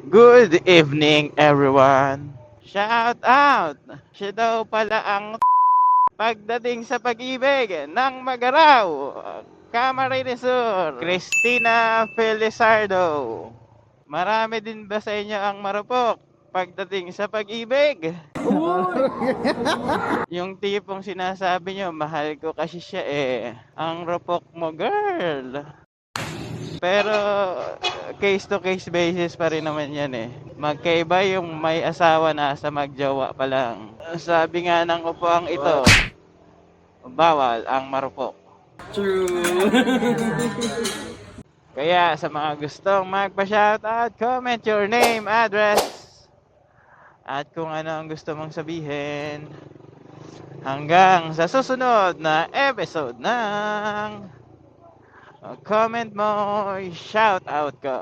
Good evening, everyone. Shout out! Siya daw pala ang pagdating sa pag-ibig ng Magaraw. Camarinesur, Cristina Felizardo. Marami din ba sa inyo ang marupok pagdating sa pag-ibig? Yung tipong sinasabi nyo, mahal ko kasi siya eh. Ang rupok mo, girl. Pero case to case basis pa rin naman yan eh. Magkaiba yung may asawa na sa magjowa pa lang. Sabi nga ng upuang ito, bawal ang marupok. True. Kaya sa mga gustong magpa-shoutout, comment your name, address, at kung ano ang gusto mong sabihin. Hanggang sa susunod na episode ng comment mo, shout out ko.